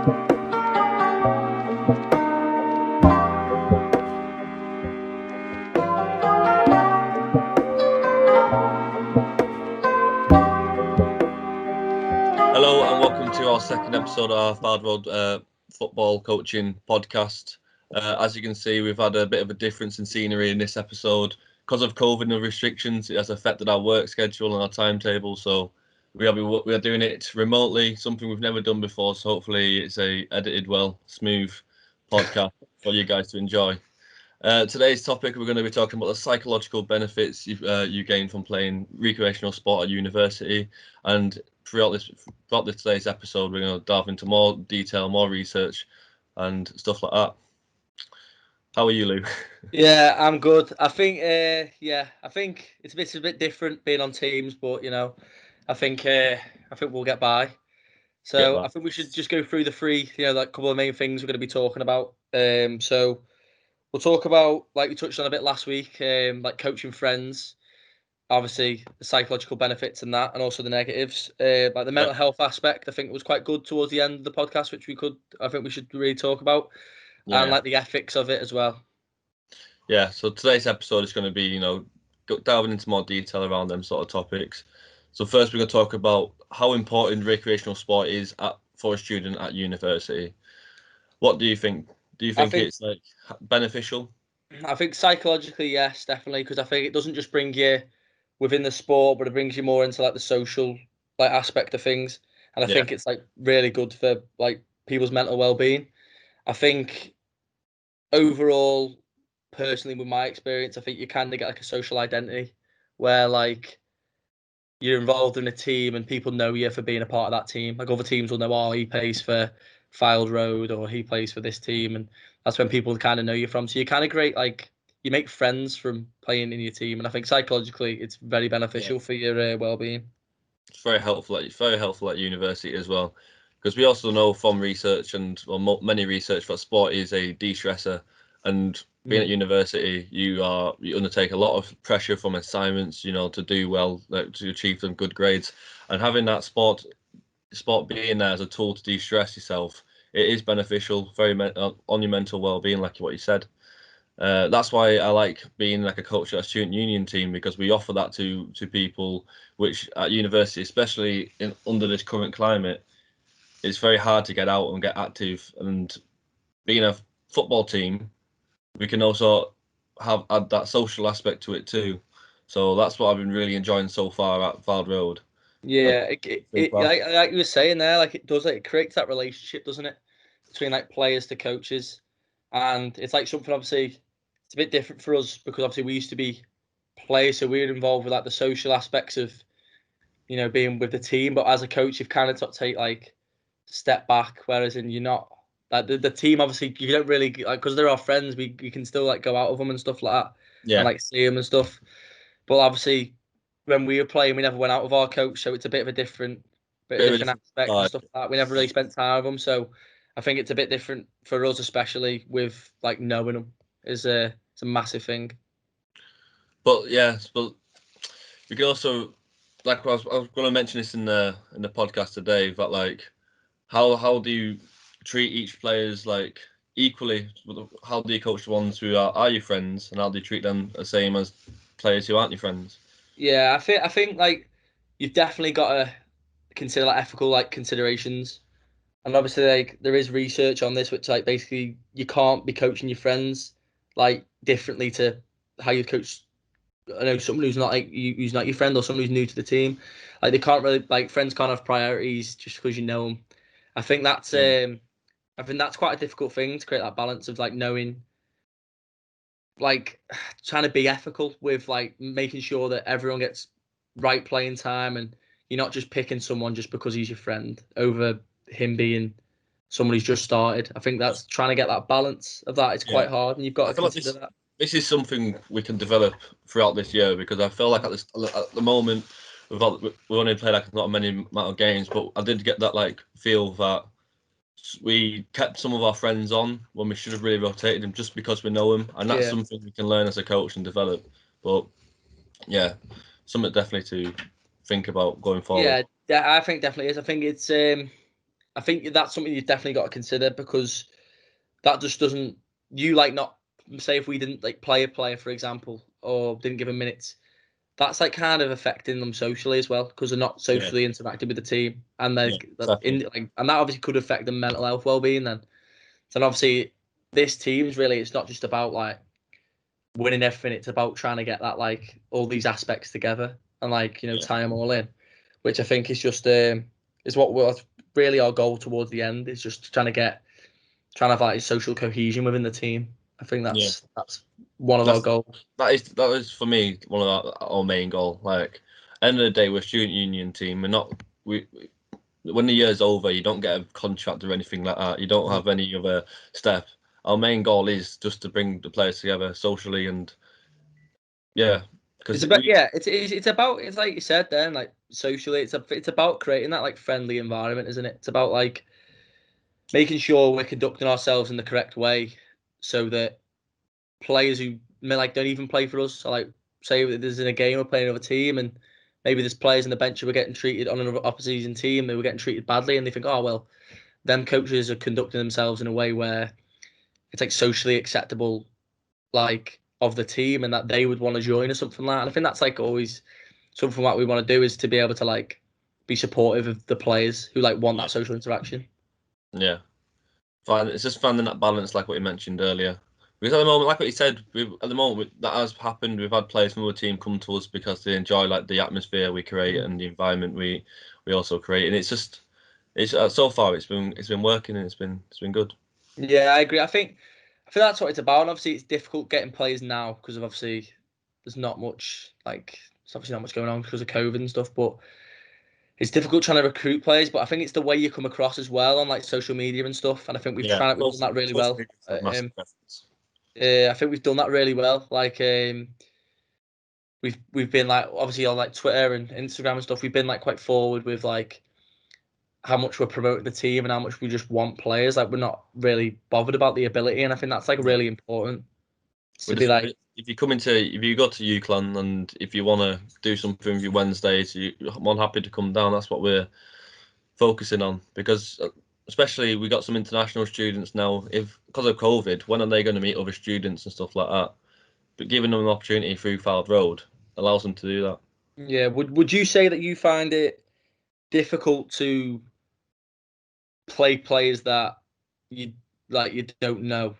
Hello and welcome to our second episode of our Fylde football coaching podcast. As you can see, we've had a bit of a difference in scenery in this episode. Because of COVID and restrictions, it has affected our work schedule and our timetable. So we are doing it remotely, something we've never done before. So hopefully it's a edited well, smooth podcast for you guys to enjoy. Today's topic, we're going to be talking about the psychological benefits you gain from playing recreational sport at university. And throughout today's episode, we're going to dive into more detail, more research and stuff like that. How are you, Lou? Yeah, I'm good. I think it's a bit different being on teams, but I think we'll get by. So I think we should just go through the three, like couple of main things we're going to be talking about. So we'll talk about, like we touched on a bit last week, like coaching friends, obviously the psychological benefits and that, and also the negatives, like the mental health aspect. I think it was quite good towards the end of the podcast, which I think we should really talk about, and like the ethics of it as well. Yeah, so today's episode is going to be, delving into more detail around them sort of topics. So first we're going to talk about how important recreational sport is for a student at university. What do you think? Do you think it's like beneficial? I think psychologically, yes, definitely, because I think it doesn't just bring you within the sport, but it brings you more into like the social like aspect of things. And I think it's like really good for like people's mental well-being. I think overall, personally, with my experience, I think you kind of get like a social identity where like you're involved in a team and people know you for being a part of that team. Like other teams will know, oh, he plays for Fylde Road or he plays for this team, and that's when people kind of know you from. So you kind of you make friends from playing in your team, and I think psychologically it's very beneficial for your well-being. It's very helpful. It's very helpful at university as well, because we also know from research and many research that sport is a de-stressor, and being at university, you undertake a lot of pressure from assignments, to do well, to achieve some good grades, and having that sport being there as a tool to de-stress yourself, it is beneficial, on your mental well-being, like what you said. That's why I like being like a coach at a student union team, because we offer that to people, which at university, especially under this current climate, it's very hard to get out and get active. And being a football team, we can also add that social aspect to it too. So that's what I've been really enjoying so far at Fylde Road. Yeah, like you were saying there, like it creates that relationship, doesn't it, between like players to coaches, and it's like something obviously it's a bit different for us because obviously we used to be players, so we were involved with like the social aspects of being with the team, but as a coach you've kind of got to take like step back, whereas you're not like the team obviously you don't really like because they're our friends, we can still like go out with them and stuff like that, and like see them and stuff, but obviously when we were playing we never went out with our coach, so it's a bit of a different aspect and stuff like that. We never really spent time with them, so I think it's a bit different for us, especially with like knowing them it's a massive thing. But we can also, like I was going to mention this in the podcast today, but like how do you treat each players like equally? How do you coach the ones who are your friends, and how do you treat them the same as players who aren't your friends? Yeah, I think like you've definitely got to consider like ethical like considerations, and obviously like there is research on this, which like basically you can't be coaching your friends like differently to how you coach. I know someone who's not like who's not your friend or someone who's new to the team. Like they can't really like friends can't have priorities just because you know them. I think that's quite a difficult thing to create that balance of like knowing, like trying to be ethical with like making sure that everyone gets right playing time, and you're not just picking someone just because he's your friend over him being someone who's just started. I think that's trying to get that balance of that. It's quite hard, and you've got to consider that. This is something we can develop throughout this year, because I feel like at the moment we've only played like not many amount of games, but I did get that like feel that we kept some of our friends on when we should have really rotated them just because we know them, and that's something we can learn as a coach and develop. But yeah, something definitely to think about going forward. Yeah, I think definitely is. I think it's I think that's something you've definitely got to consider, because that just doesn't, you like not, say if we didn't like play a player, for example, or didn't give him minutes, that's like kind of affecting them socially as well, because they're not socially interacting with the team, and Yeah, and that obviously could affect their mental health well-being then. So obviously this team's really, it's not just about like winning everything, it's about trying to get that like all these aspects together and like, you know, tie them all in, which I think is just is what was really our goal towards the end, is just trying to have like social cohesion within the team. I think that's one of our goals. That is for me one of our main goal. Like, end of the day, we're a student union team. We're not when the year's over, you don't get a contract or anything like that. You don't have any other step. Our main goal is just to bring the players together socially, and because It's about it's about, it's like you said then, like socially, it's about creating that like friendly environment, isn't it? It's about like making sure we're conducting ourselves in the correct way, so that players who may like don't even play for us, so like say that there's in a game we're playing another team, and maybe there's players in the bench who were getting treated on another opposition team, they were getting treated badly, and they think, oh well, them coaches are conducting themselves in a way where it's like socially acceptable, like of the team, and that they would want to join or something like that. And I think that's like always something that we want to do, is to be able to like be supportive of the players who like want that social interaction. Yeah, fine. It's just finding that balance, like what you mentioned earlier. Because at the moment, like what you said, at the moment that has happened. We've had players from other team come to us because they enjoy like the atmosphere we create and the environment we also create, and it's so far it's been working, and it's been good. Yeah, I agree. I think that's what it's about. And obviously, it's difficult getting players now because of obviously there's not much like, there's obviously not much going on because of COVID and stuff. But it's difficult trying to recruit players. But I think it's the way you come across as well on like social media and stuff. And I think we've done that really well. I think we've done that really well. Like we've been like obviously on like Twitter and Instagram and stuff. We've been like quite forward with like how much we're promoting the team and how much we just want players. Like we're not really bothered about the ability, and I think that's like really important to be like. If you go to UCLan, and if you want to do something with your Wednesdays, I'm more happy to come down. That's what we're focusing on, because especially we got some international students now. If because of COVID, when are they going to meet other students and stuff like that? But giving them an opportunity through Fylde Road allows them to do that. Yeah, would you say that you find it difficult to play players that you don't know,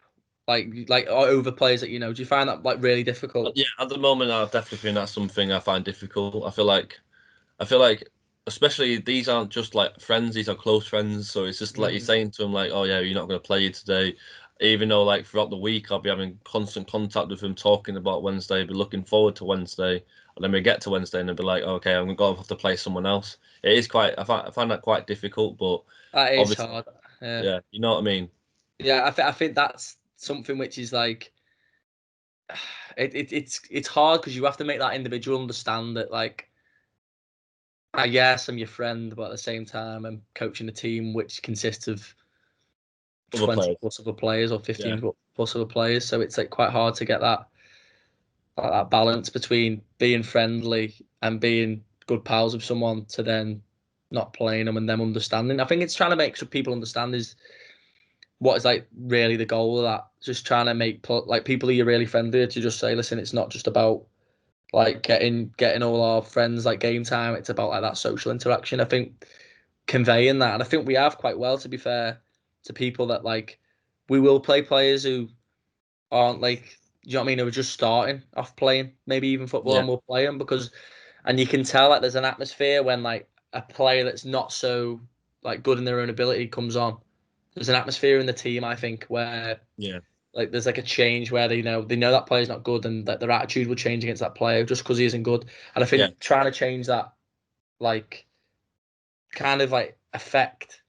like over players that you know? Do you find that like really difficult? Yeah, at the moment, I definitely think that's something I find difficult. I feel like, especially these aren't just like friends; these are close friends. So it's just like you're saying to them, like, "Oh yeah, you're not going to play today," even though like throughout the week I'll be having constant contact with them, talking about Wednesday, be looking forward to Wednesday, and then we get to Wednesday and they'll be like, "Okay, I'm going to have to play someone else." It is quite. I find that quite difficult, but That is obviously, hard. Yeah, yeah, you know what I mean. yeah. I think that's something which is like it's hard because you have to make that individual understand that like, yes, I'm your friend, but at the same time, I'm coaching a team which consists of Other 20 players, plus other players or yeah, 15 plus other players. So it's like quite hard to get that balance between being friendly and being good pals with someone to then not playing them and them understanding. I think it's trying to make sure people understand is what is like really the goal of that. Just trying to make like people who you're really friendly with, to just say, listen, it's not just about like getting all our friends like game time. It's about like that social interaction. I think conveying that, and I think we have quite well, to be fair to people, that like we will play players who aren't like, do you know what I mean, who are just starting off playing maybe even football, yeah, and we'll play them because, and you can tell that there's an atmosphere when like a player that's not so like good in their own ability comes on. There's an atmosphere in the team, I think, where yeah, like there's like a change where they know that player's not good, and that their attitude will change against that player just because he isn't good. And I yeah. think trying to change that like kind of like effect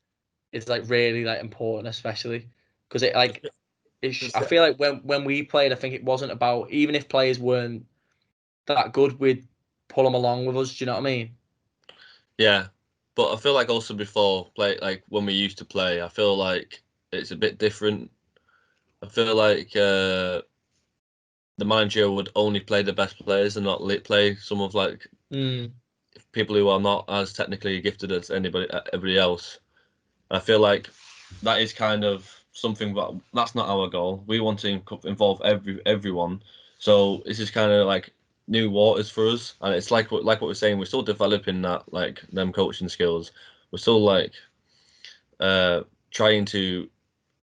is like really like important, especially because it like I feel like when we played, I think it wasn't about, even if players weren't that good, we'd pull them along with us. Do you know what I mean? Yeah, but I feel like also before play, like when we used to play, I feel like it's a bit different. I feel like the manager would only play the best players and not play some of like Mm. people who are not as technically gifted as everybody else. I feel like that is kind of something that's not our goal. We want to involve everyone. So this is kind of like new waters for us, and it's like what we're saying. We're still developing that like them coaching skills. We're still trying to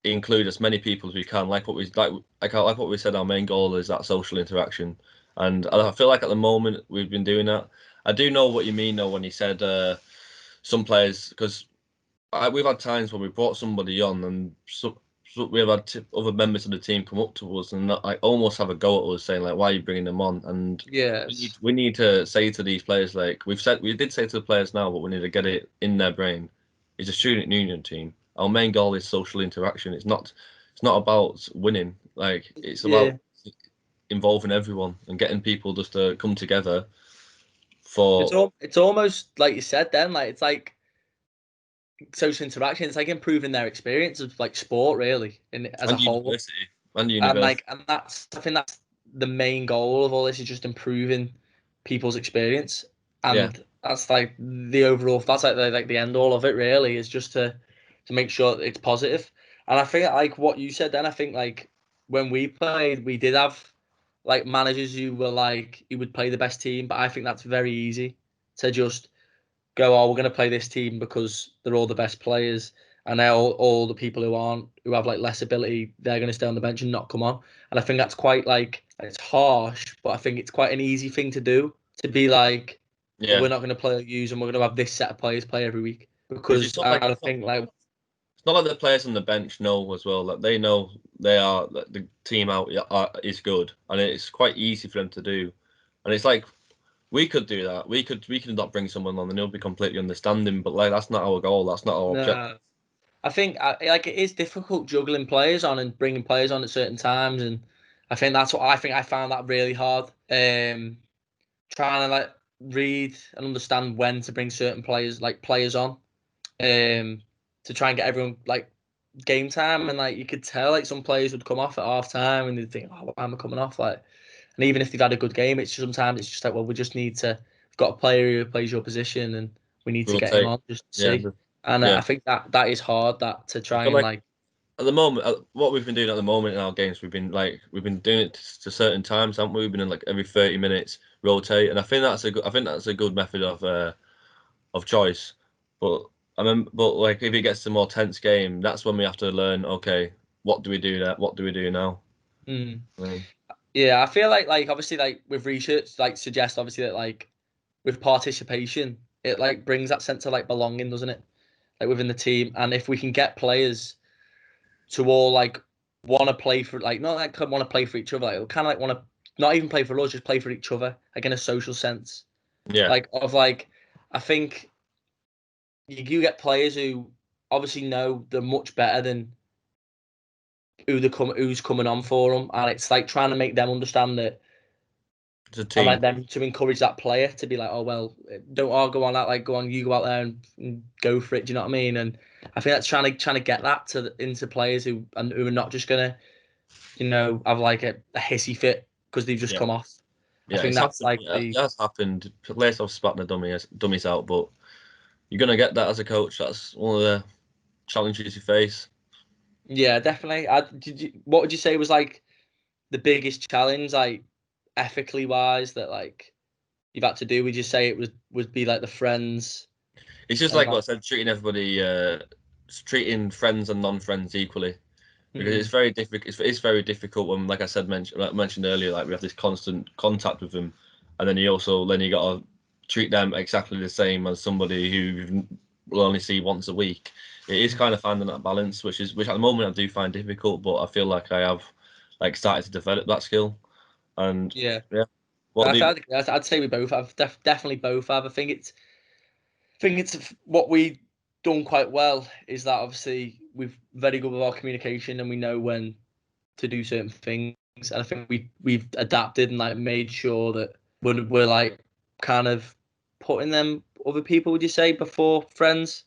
include as many people as we can. Like what we said. Our main goal is that social interaction, and I feel like at the moment we've been doing that. I do know what you mean though when you said some players because we've had times when we brought somebody on and we've had other members of the team come up to us and like almost have a go at us saying like, "Why are you bringing them on?" And Yes. we need to say to these players like we did say to the players now, but we need to get it in their brain. It's a student union team. Our main goal is social interaction. It's not about winning. Like it's Yeah. about involving everyone and getting people just to come together for It's almost like you said then, like it's like social interaction. It's like improving their experience of like sport really in as a and whole. university and university. And that's I think that's the main goal of all this is just improving people's experience. Yeah, And that's like the overall that's like the end all of it really is just to make sure that it's positive. And I think like what you said then, I think like when we played, we did have like managers who were like who would play the best team, but I think that's very easy to just go, oh, we're going to play this team because they're all the best players, and now all the people who have like less ability, they're going to stay on the bench and not come on. And I think that's quite like it's harsh, but I think it's quite an easy thing to do to be like, well, we're yeah. not going to play use and we're going to have this set of players play every week Because it's because not like I think like it's not like the players on the bench know as well that they know they are that the team out is good, and it's quite easy for them to do. And it's like we could do that. We could not bring someone on, and they'll be completely understanding. But like that's not our goal. That's not our objective. no, I think like it is difficult juggling players on and bringing players on at certain times, and I think that's what I think I found that really hard. Trying to like read and understand when to bring certain players on, to try and get everyone like game time, and like you could tell like some players would come off at half time and they'd think, oh, why am I coming off? Like, and even if they've had a good game, it's sometimes it's just like, well, we just need to. We've got a player who plays your position, and we need to get him Rotate. on just to Yeah, see. And yeah. I think that is hard that to I try feel and like like at the moment, what we've been doing at the moment in our games, we've been doing it to certain times, haven't we? We've been in like every 30 minutes rotate, and I think that's a good method of choice. But but like if it gets to a more tense game, that's when we have to learn. Okay, what do we do there? What do we do now? mm, Um, yeah, I feel like obviously like with research like suggests obviously that like with participation it like brings that sense of like belonging, doesn't it? Like within the team, and if we can get players to all like want to play for like not like want to play for each other, like kind of like want to not even play for us, just play for each other, like in a social sense, yeah, like of like I think you get players who obviously know they're much better than who's coming on for them, and it's like trying to make them understand that it's a and like team. them to encourage that player to be like, oh well, don't all go on that, like go on, you go out there and go for it. Do you know what I mean? And I think that's trying to get that into players who are not just gonna have like a hissy fit because they've just Yeah, come off. I yeah, think it's that's happened. like Yeah, it has happened. Players have spat the dummies out, but you're gonna get that as a coach. That's one of the challenges you face. yeah, definitely. What would you say was like the biggest challenge, like ethically wise, that like you've had to do? Would you say it would be like the friends It's just and like what like, I said, treating everybody, treating friends and non-friends equally, because it's mm, very difficult. It's very difficult when, like I said, mentioned earlier, like we have this constant contact with them, and then you got to treat them exactly the same as somebody who you will only see once a week. It is kind of finding that balance, which at the moment I do find difficult, but I feel like I have like started to develop that skill, and yeah. yeah, what do you? I'd say we both have definitely both have. I think it's what we done quite well is that obviously we're very good with our communication and we know when to do certain things. And I think we've adapted and like made sure that we're like kind of putting them other people. Would you say before friends?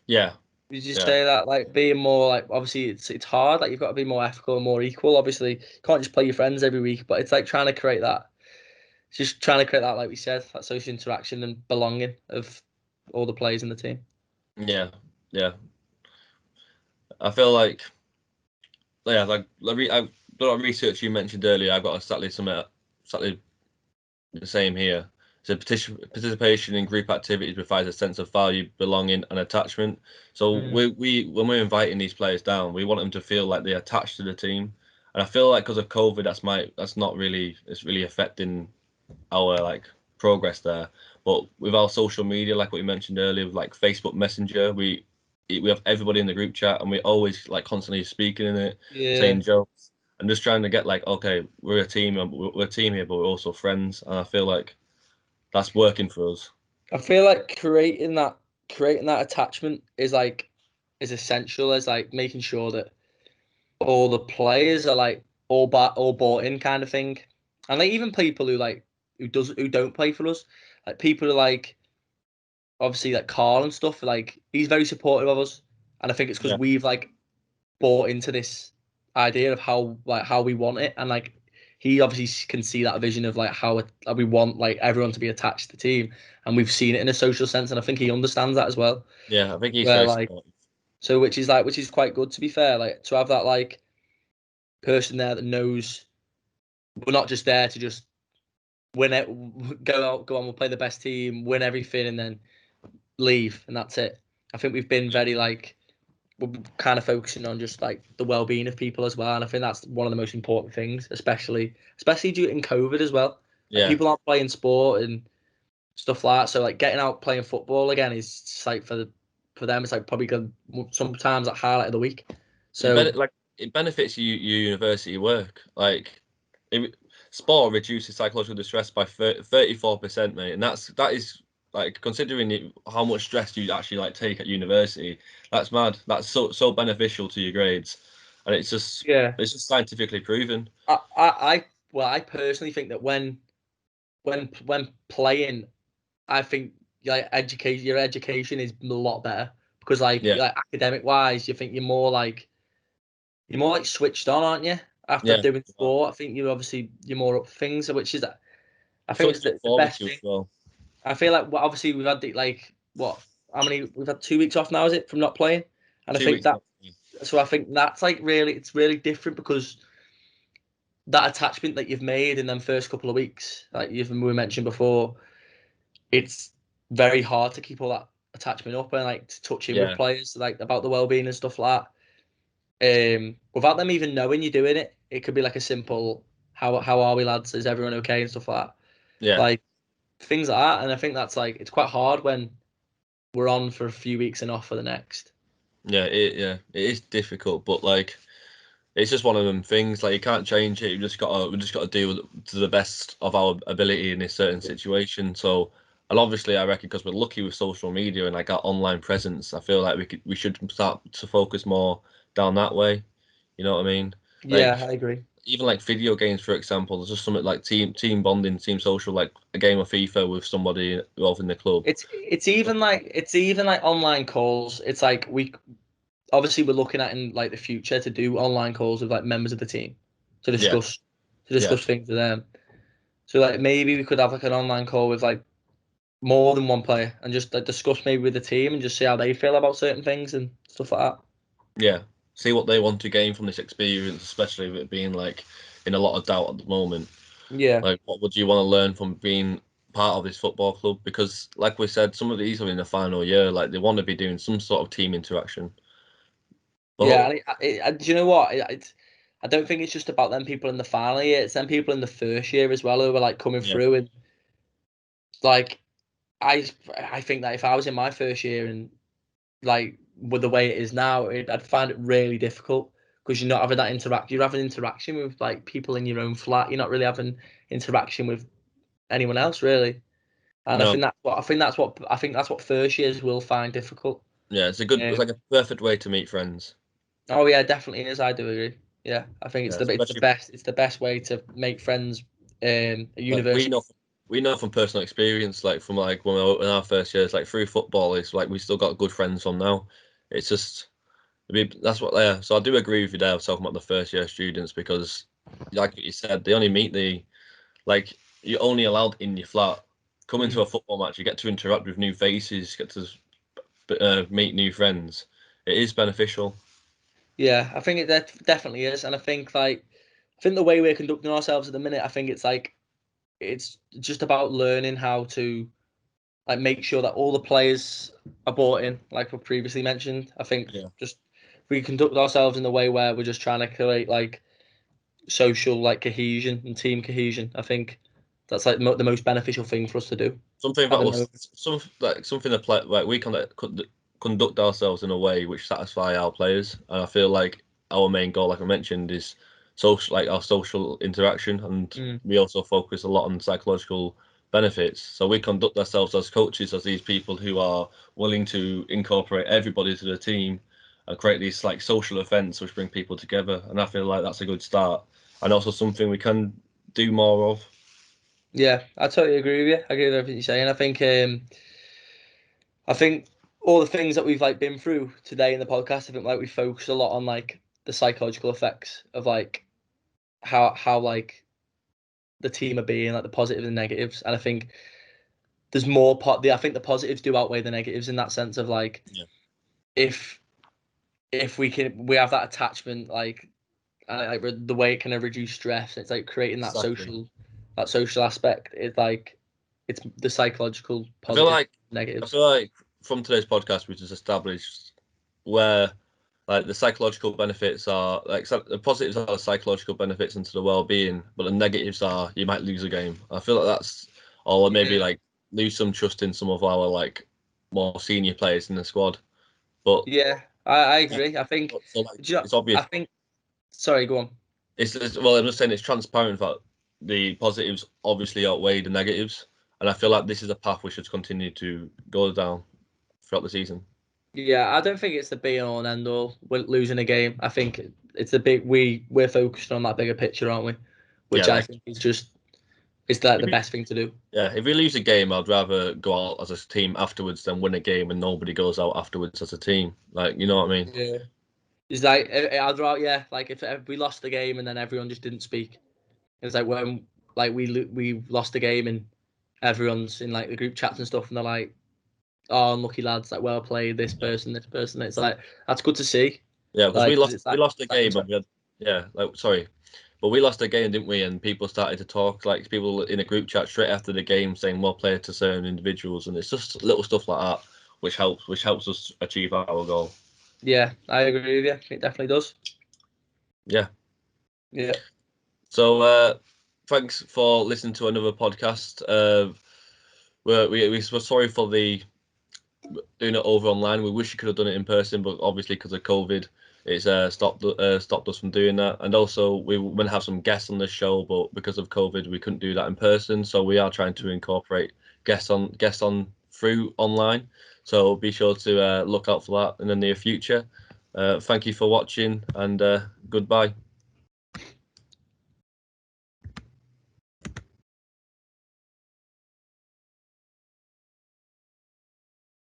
Yeah, Would you yeah, say that like being more like obviously it's hard, like you've got to be more ethical and more equal. Obviously, you can't just play your friends every week, but it's like trying to create that. Just trying to create that, like we said, that social interaction and belonging of all the players in the team. yeah, yeah. I feel like, the research you mentioned earlier, I got exactly the same here. So participation in group activities provides a sense of value, belonging, and attachment. So we when we're inviting these players down, we want them to feel like they're attached to the team. And I feel like because of COVID, that's not really it's really affecting our like progress there. But with our social media, like what you mentioned earlier, with like Facebook Messenger, we have everybody in the group chat, and we always like constantly speaking in it, Yeah. saying jokes, and just trying to get like, okay, we're a team, and we're a team here, but we're also friends, and I feel like that's working for us. I feel like creating that attachment is essential as like making sure that all the players are like all bought in kind of thing. And like even people who don't play for us, like people who like obviously like Carl and stuff, like he's very supportive of us. And I think it's because Yeah, we've like bought into this idea of how we want it, and like he obviously can see that vision of like how we want like everyone to be attached to the team, and we've seen it in a social sense, and I think he understands that as well. yeah, I think he's Where very like supportive. so, which is quite good to be fair, like to have that like person there that knows we're not just there to just win it, go on, we'll play the best team, win everything, and then leave, and that's it. I think we've been very like we're kind of focusing on just like the well-being of people as well, and I think that's one of the most important things, especially due in COVID as well. Like Yeah, people aren't playing sport and stuff like that, so like getting out playing football again is just, like for them it's like probably sometimes like highlight of the week. So it benefits your university work. Like, sport reduces psychological distress by 34%, mate, and that is like considering how much stress you actually like take at university. That's mad. That's so beneficial to your grades, and yeah, it's just scientifically proven. I personally think that when playing, I think your education is a lot better because Yeah, like academic wise, you think you're more like switched on, aren't you? After yeah. doing sport, I think you're more up for things, which is I think Something it's to look the forward best to as thing. well. I feel like obviously we've had how many we've had 2 weeks off now, is it, from not playing? And I Two think weeks. that so I think that's like it's really different because that attachment that you've made in them first couple of weeks, like we mentioned before, it's very hard to keep all that attachment up and like to touch in with Yeah, players like about the well-being and stuff like that. Without them even knowing you're doing it, it could be like a simple how are we lads? Is everyone okay and stuff like that. yeah. Like things like that. And I think that's like it's quite hard when we're on for a few weeks and off for the next. Yeah, it is difficult, but like it's just one of them things. Like you can't change it. We just gotta do to the best of our ability in this certain situation. So, and obviously, I reckon because we're lucky with social media and like our online presence, I feel like we should start to focus more down that way. You know what I mean? Yeah, Like I agree. even like video games, for example. There's just something like team bonding, team social, like a game of FIFA with somebody involved in the club. It's even like online calls. It's like we obviously we're looking at in like the future to do online calls with like members of the team to Yeah, discuss yeah. things with them. So like maybe we could have like an online call with like more than one player and just like discuss maybe with the team and just see how they feel about certain things and stuff like that. Yeah, see what they want to gain from this experience, especially with it being like in a lot of doubt at the moment. Yeah. Like, what would you want to learn from being part of this football club? Because, like we said, some of these are in the final year. Like, they want to be doing some sort of team interaction. Yeah, But and do you know what? I don't think it's just about them people in the final year. It's them people in the first year as well who are like coming yeah, through and like I I think that if I was in my first year and like with the way it is now, I'd find it really difficult because you're not having that interact. You're having interaction with like people in your own flat. You're not really having interaction with anyone else really. And no, I think that's what first years will find difficult. yeah, it's Um, like a perfect way to meet friends. oh yeah, definitely is. I do agree. Yeah, I think Yeah, it's the especially best way to make friends at like university. we know from personal experience, like from like when we were in our first years, like through football, it's like we still got good friends from now. It's just that's what. Yeah, so I do agree with you there. Talking about the first year students because, like you said, they only meet like you're only allowed in your flat. Come into Mhm. a football match, you get to interact with new faces, get to meet new friends. It is beneficial. Yeah, I think it definitely is, and I think the way we're conducting ourselves at the minute, I think it's just about learning how to like make sure that all the players are bought in, like we previously mentioned. I think Yeah. just we conduct ourselves in the way where we're just trying to create like social like cohesion and team cohesion. I think that's like the most beneficial thing for us to do. Something that Having was something that we conduct ourselves in a way which satisfy our players, and I feel like our main goal, like I mentioned, is social, like our social interaction, and we also focus a lot on psychological benefits. So we conduct ourselves as coaches, as these people who are willing to incorporate everybody to the team and create these like social events which bring people together, and I feel like that's a good start, and also something we can do more of. Yeah, I totally agree with you. I agree with everything you're saying. I think all the things that we've like been through today in the podcast, I think like we focus a lot on like the psychological effects of like how like the team are being, like the positives and negatives. And I think there's more I think the positives do outweigh the negatives in that sense of like Yeah. if we have that attachment like like the way it kind of reduce stress, it's like creating Exactly. that social aspect. It's like it's the psychological I feel positive like I negatives. feel like from today's podcast we just established where like the psychological benefits are like the positives are the psychological benefits into the well-being, but the negatives are you might lose a game. I feel like that's or maybe Yeah, like lose some trust in some of our like more senior players in the squad. But yeah, I agree. I think so like do you know, it's obvious. I think sorry, go on. Well, I'm just saying it's transparent that the positives obviously outweigh the negatives, and I feel like this is a path we should continue to go down throughout the season. Yeah, I don't think it's the be all and end all. We're losing a game. I think it's the big we're focused on that bigger picture, aren't we? Yeah, Which I like think is just is that if the we, best thing to do. yeah, if we lose a game, I'd rather go out as a team afterwards than win a game and nobody goes out afterwards as a team. Like, you know what I mean? Yeah. It's like I'd rather like if we lost the game and then everyone just didn't speak. It's like when like we lost the game and everyone's in like the group chats and stuff and they're like, "Oh, unlucky lads, like well played, this Yeah, person, this person." It's like that's good to see. yeah, because Like 'cause it's we like lost the it's that game and interaction. we had yeah, like sorry, but we lost the game, didn't we? And people started to talk, like people in a group chat straight after the game saying well played to certain individuals, and it's just little stuff like that which helps us achieve our goal. Yeah, I agree with you. It definitely does. Yeah. Yeah. So thanks for listening to another podcast. We were sorry for the doing it over online. We wish you could have done it in person, but obviously because of COVID, it's stopped us from doing that. And also we were going to have some guests on this show, but because of COVID, we couldn't do that in person. So we are trying to incorporate guests on through online. So be sure to look out for that in the near future. Thank you for watching, and goodbye.